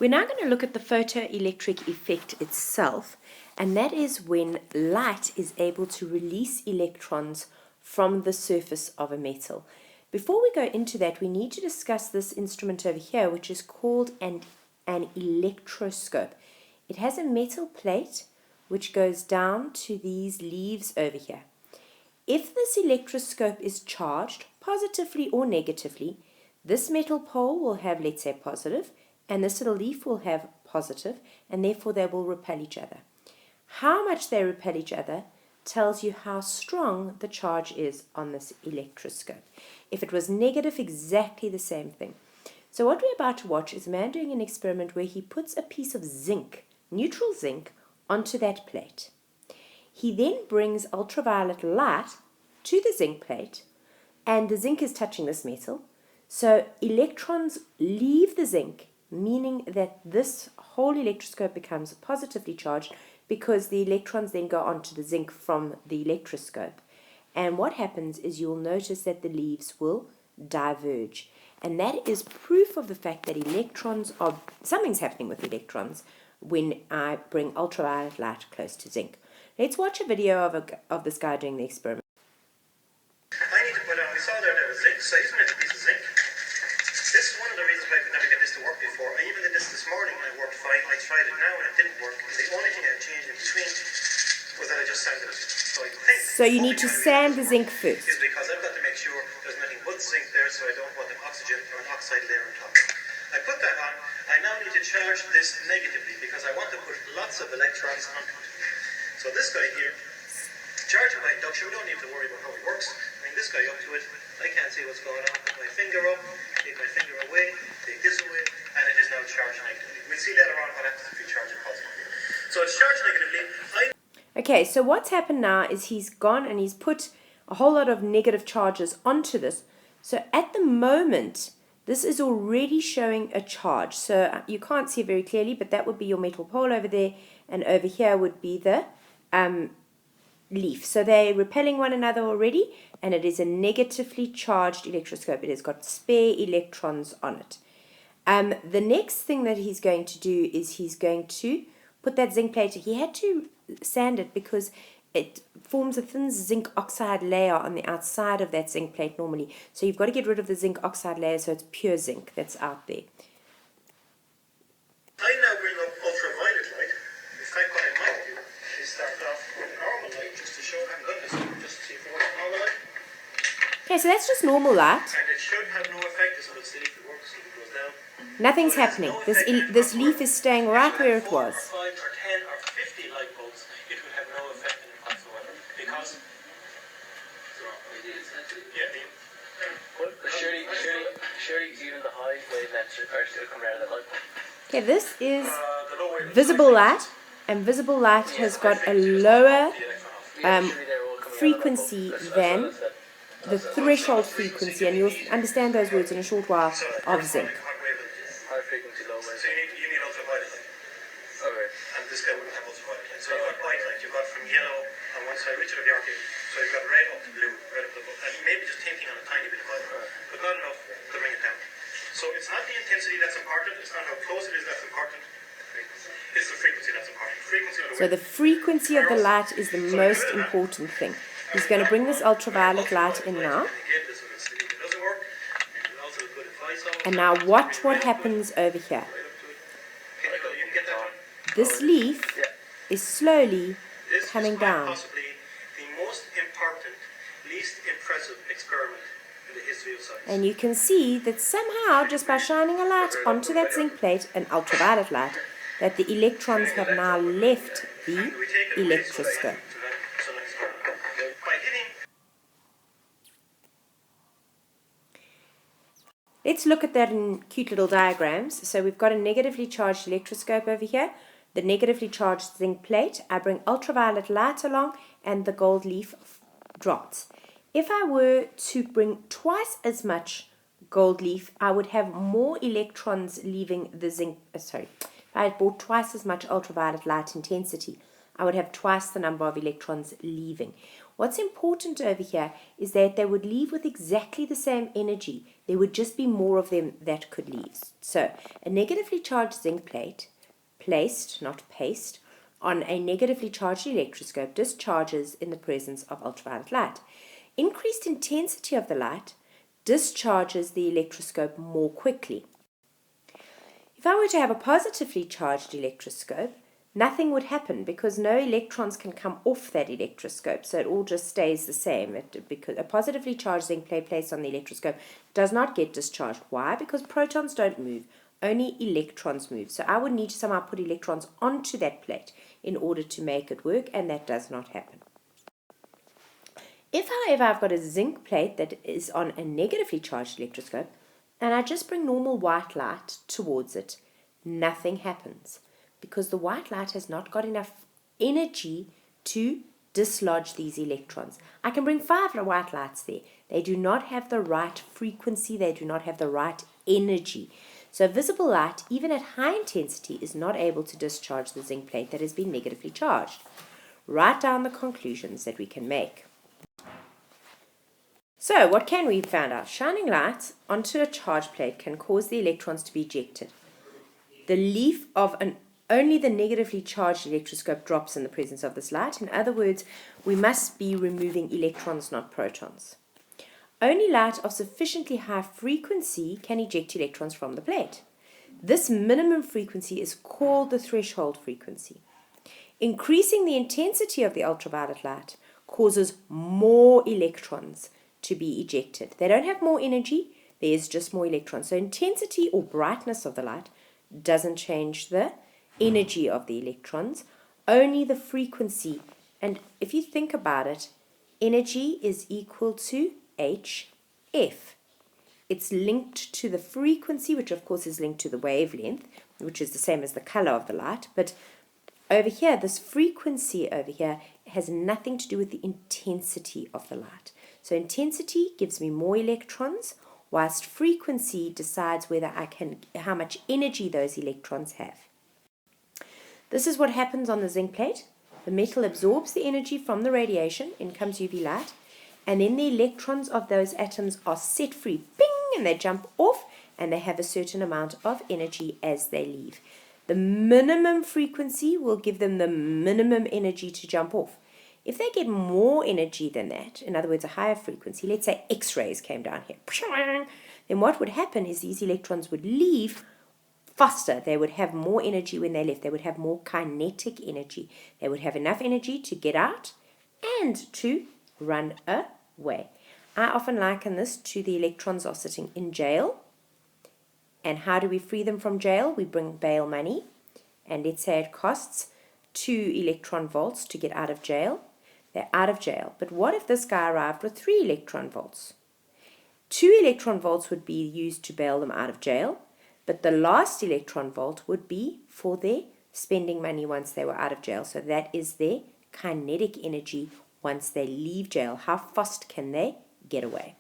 We're now going to look at the photoelectric effect itself, and that is when light is able to release electrons from the surface of a metal. Before we go into that, we need to discuss this instrument over here, which is called an electroscope. It has a metal plate which goes down to these leaves over here. If this electroscope is charged, positively or negatively, this metal pole will have, let's say, positive, and this little leaf will have positive, and therefore they will repel each other. How much they repel each other tells you how strong the charge is on this electroscope. If it was negative, exactly the same thing. So what we're about to watch is a man doing an experiment where he puts a piece of zinc, neutral zinc, onto that plate. He then brings ultraviolet light to the zinc plate, and the zinc is touching this metal. So electrons leave the zinc, meaning that this whole electroscope becomes positively charged because the electrons then go onto the zinc from the electroscope. And what happens is you'll notice that the leaves will diverge. And that is proof of the fact that something's happening with electrons when I bring ultraviolet light close to zinc. Let's watch a video of this guy doing the experiment. I need to put on, we saw there was zinc, so isn't it a piece of zinc? This is one of the reasons why I could never get this to work before. I even did this morning and it worked fine. I tried it now and it didn't work. The only thing I changed in between was that I just sanded it. So I think So you need to sand the zinc first. Is because I've got to make sure there's nothing but zinc there, so I don't want an oxygen or an oxide layer on top. I put that on. I now need to charge this negatively because I want to put lots of electrons onto it. So this guy here, charging by induction, we don't need to worry about how it works. Bring this guy up to it. I can't see what's going on. Put my finger up, take my finger away, take this away, and it is now charged negatively. We'll see later on what happens if we charge it positively. So it's charged negatively. Okay, so what's happened now is he's gone and he's put a whole lot of negative charges onto this. So at the moment, this is already showing a charge. So you can't see it very clearly, but that would be your metal pole over there, and over here would be the leaf. So they're repelling one another already, and it is a negatively charged electroscope. It has got spare electrons on it. The next thing that he's going to do is he's going to put that zinc plate. He had to sand it because it forms a thin zinc oxide layer on the outside of that zinc plate normally. So you've got to get rid of the zinc oxide layer so it's pure zinc that's out there. I now bring up ultraviolet light. In fact, what I might do is start off with normal light just to show I haven't done this, just to see if it works normal light. Okay, so that's just normal light. And it should have no effect, so let's see if it works, if it goes down. Nothing's happening. This leaf is staying right where it was. 5 or 10 or 50 light bulbs, it would have no effect in it whatsoever. Because surely even the high wavelengths are still coming out of the light bulb. Okay, this is visible light, and visible light has got a lower frequency than the threshold frequency, and you'll understand those words in a short while, of zinc. High frequency, low wavelength. So you need ultraviolet light. Okay. And this guy wouldn't have ultraviolet light. So you've got white light, you've got from yellow on one side, which of the arcade. So you've got red up to blue, red up to blue, and maybe just hinting on a tiny bit of violet, but not enough to bring it down. So it's not the intensity that's important, it's not how close it is that's important, it's the frequency that's important. So the frequency of the light is the most important thing. He's going to bring this ultraviolet light in now. And now watch what happens over here. This leaf is slowly coming down. Possibly the most important, least impressive experiment in the history of science. And you can see that somehow, just by shining a light onto that zinc plate, an ultraviolet light, that the electrons have now left the electroscope. Let's look at that in cute little diagrams. So we've got a negatively charged electroscope over here, the negatively charged zinc plate. I bring ultraviolet light along and the gold leaf drops. If I were to bring twice as much gold leaf, I would have more electrons leaving the zinc. If I had brought twice as much ultraviolet light intensity, I would have twice the number of electrons leaving. What's important over here is that they would leave with exactly the same energy. There would just be more of them that could leave. So a negatively charged zinc plate placed, not paced, on a negatively charged electroscope discharges in the presence of ultraviolet light. Increased intensity of the light discharges the electroscope more quickly. If I were to have a positively charged electroscope, nothing would happen because no electrons can come off that electroscope, so it all just stays the same. Because a positively charged zinc plate placed on the electroscope does not get discharged. Why? Because protons don't move, only electrons move. So I would need to somehow put electrons onto that plate in order to make it work, and that does not happen. If, however, I've got a zinc plate that is on a negatively charged electroscope, and I just bring normal white light towards it, nothing happens because the white light has not got enough energy to dislodge these electrons. I can bring 5 white lights there. They do not have the right frequency, they do not have the right energy. So visible light, even at high intensity, is not able to discharge the zinc plate that has been negatively charged. Write down the conclusions that we can make. So, what can we find out? Shining light onto a charged plate can cause the electrons to be ejected. The leaf of only the negatively charged electroscope drops in the presence of this light. In other words, we must be removing electrons, not protons. Only light of sufficiently high frequency can eject electrons from the plate. This minimum frequency is called the threshold frequency. Increasing the intensity of the ultraviolet light causes more electrons to be ejected. They don't have more energy, there's just more electrons. So intensity or brightness of the light doesn't change the energy of the electrons, only the frequency. And if you think about it, energy is equal to HF. It's linked to the frequency, which of course is linked to the wavelength, which is the same as the color of the light. But over here, this frequency over here has nothing to do with the intensity of the light. So intensity gives me more electrons, whilst frequency decides how much energy those electrons have. This is what happens on the zinc plate. The metal absorbs the energy from the radiation, in comes UV light, and then the electrons of those atoms are set free, bing, and they jump off, and they have a certain amount of energy as they leave. The minimum frequency will give them the minimum energy to jump off. If they get more energy than that, in other words, a higher frequency, let's say X-rays came down here, then what would happen is these electrons would leave faster. They would have more energy when they left. They would have more kinetic energy. They would have enough energy to get out and to run away. I often liken this to the electrons are sitting in jail. And how do we free them from jail? We bring bail money. And let's say it costs 2 electron volts to get out of jail. They're out of jail. But what if this guy arrived with 3 electron volts? 2 electron volts would be used to bail them out of jail, but the last electron volt would be for their spending money once they were out of jail. So that is their kinetic energy once they leave jail. How fast can they get away?